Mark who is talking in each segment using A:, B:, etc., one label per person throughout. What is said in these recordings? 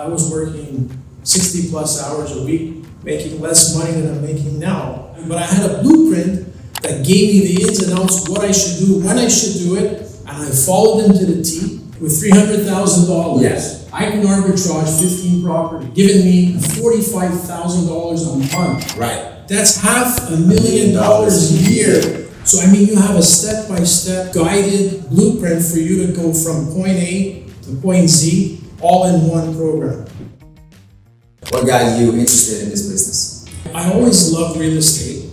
A: I was working 60 plus hours a week, making less money than I'm making now. But I had a blueprint that gave me the ins and outs, what I should do, when I should do it, and I followed them to the T. With $300,000,
B: yes,
A: I can arbitrage 15 properties, giving me $45,000 a month.
B: right.
A: That's $500,000 a year. So I mean, you have a step-by-step guided blueprint for you to go from point A to point Z, all in one program.
B: What got you interested in this business?
A: I always loved real estate,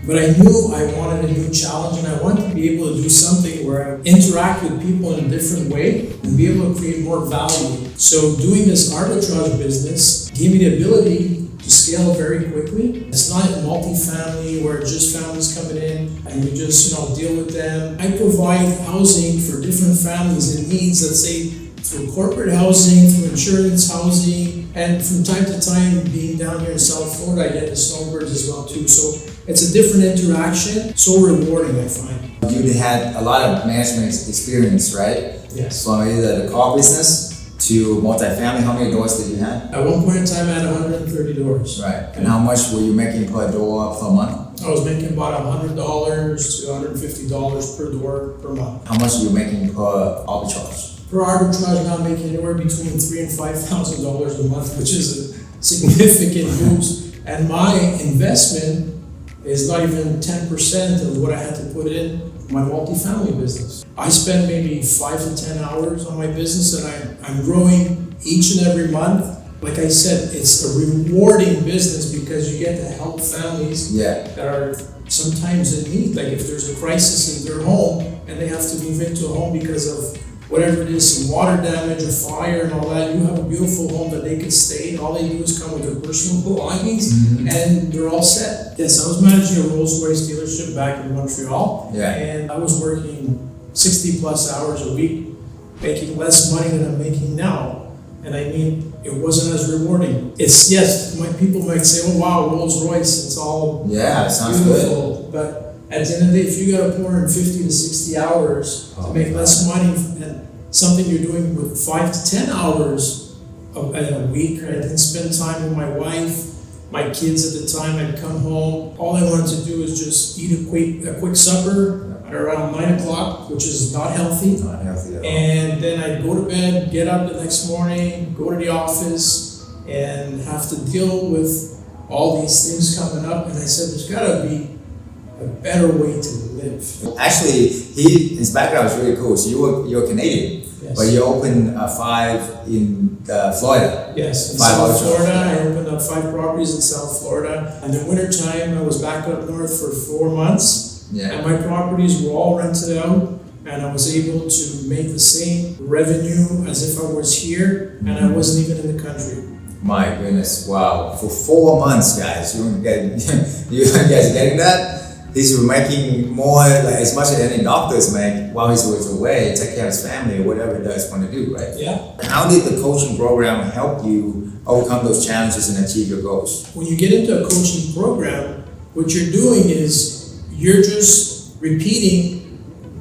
A: but I knew I wanted a new challenge, and I wanted to be able to do something where I interact with people in a different way and be able to create more value. So doing this arbitrage business gave me the ability to scale very quickly. It's not a multi-family where just families coming in and you just deal with them. I provide housing for different families in needs, let's say through corporate housing, through insurance housing, and from time to time, being down here in South Florida, I get the snowbirds as well too. So it's a different interaction, so rewarding, I find.
B: You had a lot of management experience, right?
A: Yes.
B: From either the car business to multifamily. How many doors did you have?
A: At one point in time, I had 130 doors.
B: Right. And how much were you making per door per month?
A: I was making about $100 to $150 per door per month.
B: How much were you making per arbitrage?
A: Per arbitrage, now I'm making anywhere between $3,000 and $5,000 a month, which is a significant boost. And my investment is not even 10% of what I had to put in my multifamily business. I spend maybe 5 to 10 hours on my business, and I'm growing each and every month. Like I said, it's a rewarding business because you get to help families that are sometimes in need. Like if there's a crisis in their home and they have to move into a home because of whatever it is, some water damage or fire and all that, you have a beautiful home that they can stay in. All they do is come with their personal belongings and they're all set. Yes, I was managing a Rolls-Royce dealership back in Montreal, and I was working 60 plus hours a week, making less money than I'm making now. And I mean, it wasn't as rewarding. It's, yes, people might say, oh wow, Rolls-Royce, it's all
B: it sounds
A: beautiful.
B: good.
A: But at the end of the day, if you got to pour in 50 to 60 hours to make less money and something you're doing with 5 to 10 hours a week, I didn't spend time with my wife, my kids at the time. I'd come home. All I wanted to do is just eat a quick supper at around 9 o'clock, which is not healthy.
B: Not healthy at all.
A: And then I'd go to bed, get up the next morning, go to the office, and have to deal with all these things coming up. And I said, there's got to be a better way to live.
B: Actually, his background is really cool. So you're Canadian, but you opened 5 in Florida.
A: Yes, in
B: 5
A: South Florida. I opened up 5 properties in South Florida. In the wintertime, I was back up north for 4 months. And my properties were all rented out. And I was able to make the same revenue as if I was here, and I wasn't even in the country.
B: My goodness, wow. For 4 months, guys, you guys getting that? He's making more, like as much as any doctors make while he was away, take care of his family or whatever he does want to do, right?
A: Yeah.
B: How did the coaching program help you overcome those challenges and achieve your goals?
A: When you get into a coaching program, what you're doing is you're just repeating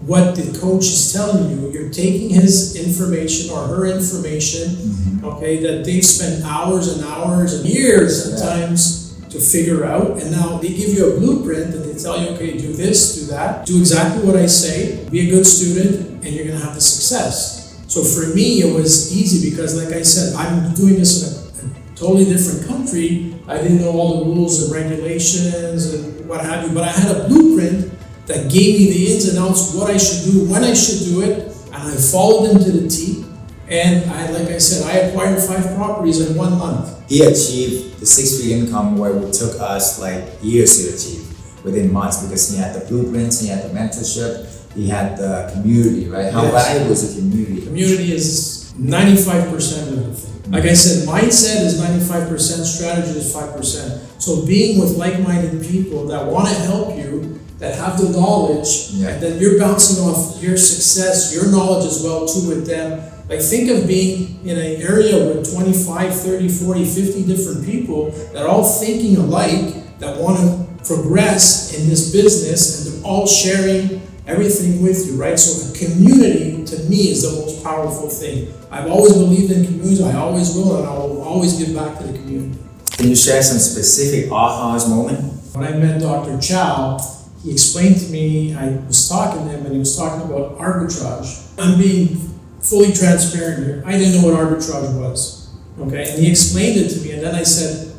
A: what the coach is telling you. You're taking his information or her information, okay, that they've spent hours and hours and years sometimes to figure out, and now they give you a blueprint that they tell you, okay, do this, do that, do exactly what I say, be a good student, and you're gonna have the success. So for me, it was easy because, like I said, I'm doing this in a totally different country. I didn't know all the rules and regulations and what have you, but I had a blueprint that gave me the ins and outs, what I should do, when I should do it, and I followed them to the T. And like I said, I acquired 5 properties in 1 month.
B: He achieved the 6-figure income where it took us like years to achieve within months because he had the blueprints, he had the mentorship, he had the community, right? How valuable is the community?
A: Community is 95% of the thing. Like I said, mindset is 95%, strategy is 5%. So being with like-minded people that want to help you, that have the knowledge, and that you're bouncing off your success, your knowledge as well too with them. Like think of being in an area with 25, 30, 40, 50 different people that are all thinking alike, that want to progress in this business, and they're all sharing everything with you, right? So a community, to me, is the most powerful thing. I've always believed in communities, I always will, and I will always give back to the community.
B: Can you share some specific ahas moment?
A: When I met Dr. Chau, he explained to me, I was talking to him, and he was talking about arbitrage. I'm being fully transparent here. I didn't know what arbitrage was, okay? And he explained it to me, and then I said,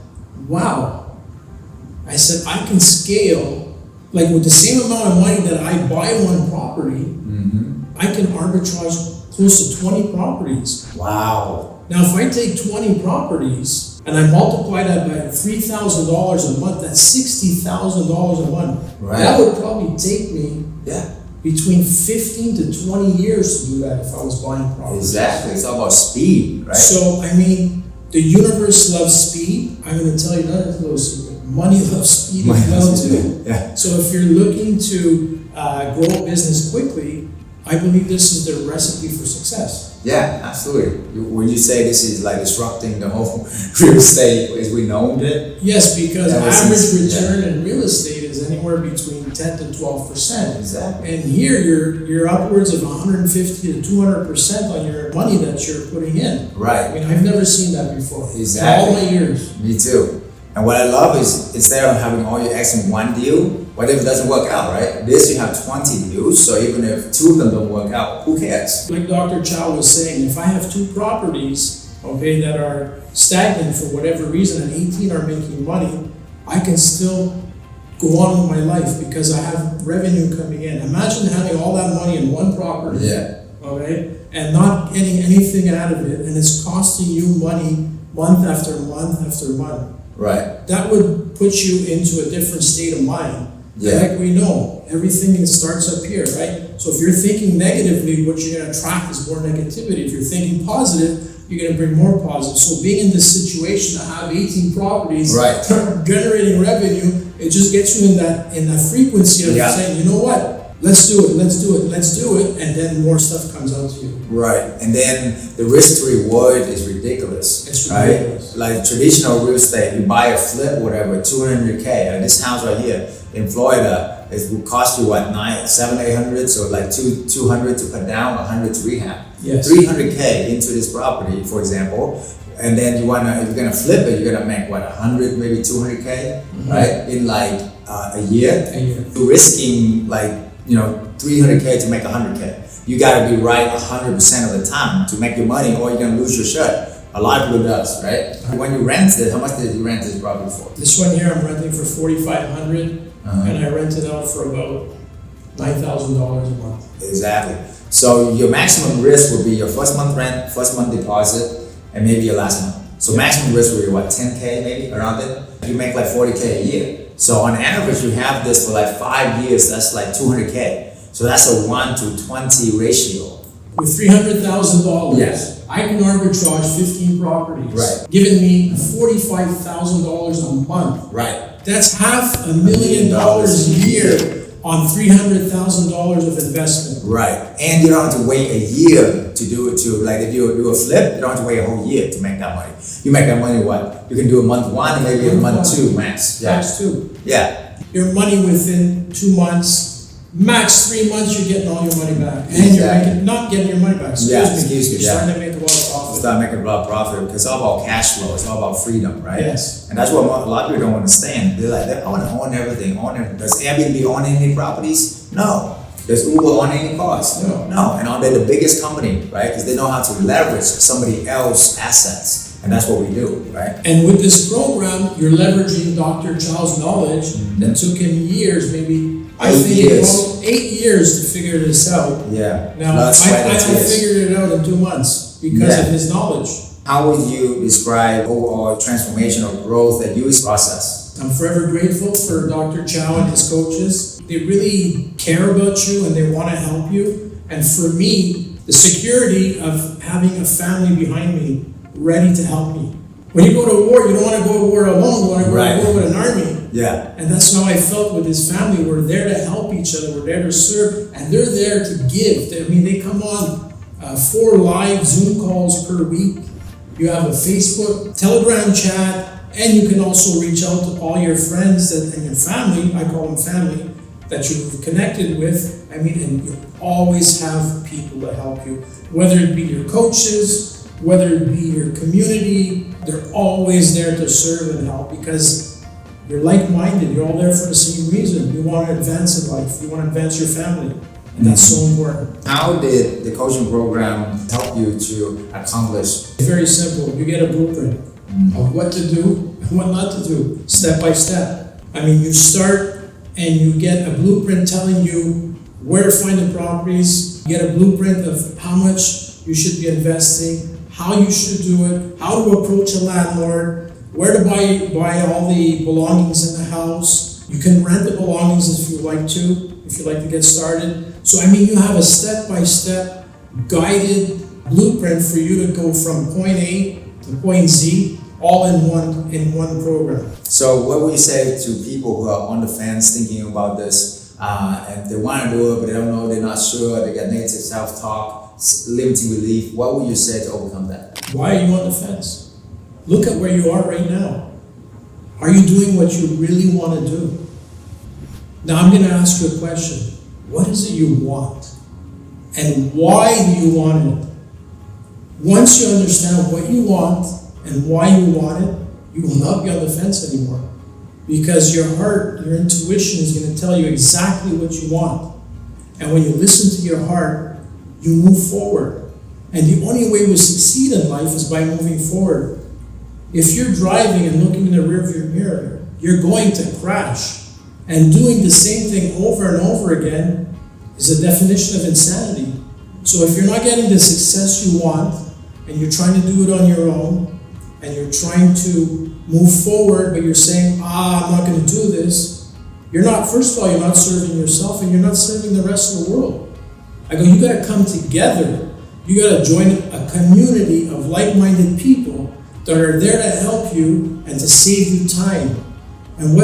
A: wow. I said, I can scale, like with the same amount of money that I buy one property, I can arbitrage close to 20 properties.
B: Wow.
A: Now, if I take 20 properties and I multiply that by $3,000 a month, that's $60,000 a month.
B: Right.
A: That would probably take me
B: Yeah.
A: between 15 to 20 years to do that if I was buying properties.
B: Exactly. It's all about speed, right?
A: So, I mean, the universe loves speed. I'm going to tell you another little secret. Money loves speed as well too.
B: Yeah.
A: So if you're looking to grow a business quickly, I believe this is the recipe for success.
B: Yeah, absolutely. When you say this is like disrupting the whole real estate as we know it.
A: Yes, because
B: That was
A: average
B: easy,
A: return in real estate is anywhere between 10 to 12%.
B: Exactly.
A: And here you're upwards of 150 to 200% on your money that you're putting in. I
B: Right.
A: mean, I've never seen that before.
B: Exactly.
A: In all my years.
B: Me too. And what I love is instead of having all your eggs in one deal, what if it doesn't work out, right? This you have 20 deals, so even if 2 of them don't work out, who cares?
A: Like Dr. Chau was saying, if I have 2 properties, okay, that are stagnant for whatever reason and 18 are making money, I can still go on with my life because I have revenue coming in. Imagine having all that money in one property,
B: Yeah.
A: okay, and not getting anything out of it, and it's costing you money month after month after month.
B: Right.
A: That would put you into a different state of mind.
B: Yeah.
A: Like we know, everything starts up here, right? So if you're thinking negatively, what you're going to attract is more negativity. If you're thinking positive, you're going to bring more positive. So being in this situation to have 18 properties
B: Right.
A: generating revenue, it just gets you in that frequency of
B: Yeah.
A: saying, you know what? Let's do it, let's do it, let's do it, and then more stuff comes out to you.
B: Right. And then the risk to reward is ridiculous.
A: It's
B: right?
A: ridiculous.
B: Like traditional real estate, you buy a flip, whatever, 200K. Like this house right here in Florida, it will cost you what, 800, so like 200 to put down, 100 to rehab.
A: Yes.
B: 300K into this property, for example, and then if you're gonna flip it, you're gonna make what, 100, maybe 200K, right? In like a year.
A: A year.
B: You're risking like 300K to make 100K. You gotta be right 100% of the time to make your money, or you're gonna lose your shirt. A lot of people does, right? When you rent it, how much did you rent this property for?
A: This one here I'm renting for $4,500, and I rent it out for about $9,000 a month.
B: Exactly. So your maximum risk would be your first month rent, first month deposit, and maybe your last month. So maximum risk would be what, 10K maybe around it? You make like 40K a year. So on average, you have this for like 5 years, that's like 200K. So that's a 1 to 20 ratio.
A: With $300,000,
B: Yes.
A: I can arbitrage 15 properties,
B: Right.
A: giving me $45,000 a month.
B: Right.
A: That's $500,000 a year on $300,000 of investment.
B: Right. And you don't have to wait a year to do it like if you do a flip, you don't have to wait a whole year to make that money. You make that money what? You can do a month 1 and maybe a month 2 max. Yeah.
A: Max 2.
B: Yeah.
A: Your money within 2 months, max 3 months, you're getting all your money back. And
B: Exactly.
A: you're not getting your money back.
B: Excuse me,
A: You're starting to make a lot of profit.
B: Start making a lot of profit because it's all about cash flow. It's all about freedom, right?
A: Yes.
B: And that's what a lot of people don't understand. They're like, I want to own everything. Does Airbnb own any properties? No. Does Uber own any cars?
A: No.
B: No. And are they the biggest company, right? Because they know how to leverage somebody else's assets. And that's what we do, right?
A: And with this program, you're leveraging Dr. Chau's knowledge that took him years, maybe I
B: 8
A: think
B: years.
A: almost 8 years to figure this out.
B: Yeah.
A: Now,
B: Blood, sweat, and
A: I
B: tears.
A: figured it out in 2 months because
B: Yeah.
A: of his knowledge.
B: How would you describe overall transformation or growth that you process?
A: I'm forever grateful for Dr. Chau and his coaches. They really care about you and they want to help you. And for me, the security of having a family behind me ready to help me. When you go to war, you don't want to go to war alone. You want to go
B: Right.
A: to war with an army.
B: Yeah.
A: And that's how I felt with his family. We're there to help each other. We're there to serve. And they're there to give. I mean, they come on 4 live Zoom calls per week. You have a Facebook, Telegram chat, and you can also reach out to all your friends and your family. I call them family. that you've connected with. I mean, and you always have people to help you, whether it be your coaches, whether it be your community, they're always there to serve and help because you're like-minded. You're all there for the same reason. You want to advance in life. You want to advance your family. And that's so important.
B: How did the coaching program help you to accomplish?
A: It's very simple. You get a blueprint of what to do and what not to do, step by step. I mean, you start and you get a blueprint telling you where to find the properties. You get a blueprint of how much you should be investing, how you should do it, how to approach a landlord, where to buy all the belongings in the house. You can rent the belongings if you like to get started. So I mean, you have a step-by-step guided blueprint for you to go from point A to point Z, all in one program.
B: So what would you say to people who are on the fence thinking about this, and they want to do it, but they don't know, they're not sure, they got negative self-talk, limiting belief? What would you say to overcome that?
A: Why are you on the fence? Look at where you are right now. Are you doing what you really want to do? Now I'm going to ask you a question. What is it you want? And why do you want it? Once you understand what you want and why you want it, you will not be on the fence anymore. Because your heart, your intuition is going to tell you exactly what you want. And when you listen to your heart, you move forward. And the only way we succeed in life is by moving forward. If you're driving and looking in the rearview mirror, you're going to crash. And doing the same thing over and over again is a definition of insanity. So if you're not getting the success you want, and you're trying to do it on your own, and you're trying to move forward, but you're saying, I'm not going to do this, first of all, you're not serving yourself, and you're not serving the rest of the world. I go, you got to come together. You got to join a community of like-minded people that are there to help you and to save you time. And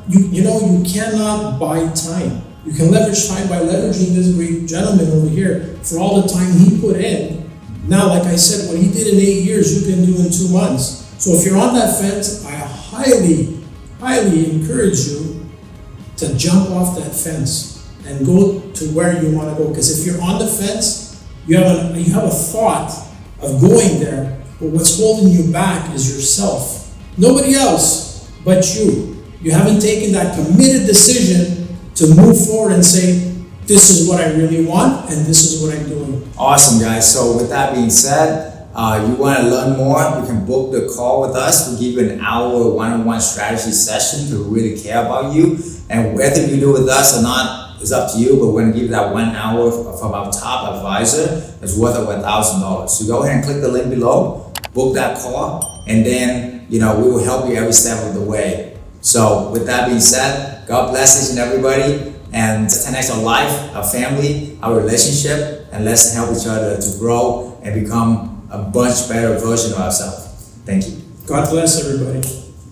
A: you cannot buy time. You can leverage time by leveraging this great gentleman over here for all the time he put in. Now, like I said, what he did in 8 years, you can do in 2 months. So if you're on that fence, I highly, highly encourage you to jump off that fence and go to where you want to go. Because if you're on the fence, you have a thought of going there, but what's holding you back is yourself. Nobody else but you. You haven't taken that committed decision to move forward and say, this is what I really want, and this is what I'm doing.
B: Awesome, guys. So with that being said, you want to learn more, you can book the call with us. We'll give you an hour one-on-one strategy session to really care about you. And whether you do it with us or not is up to you, but we're going to give you that 1 hour from our top advisor. It's worth over $1,000. So go ahead and click the link below, book that call, and then we will help you every step of the way. So with that being said, God bless each and everybody, and let's 10x our life, our family, our relationship, and let's help each other to grow and become a much better version of ourselves. Thank you.
A: God bless everybody.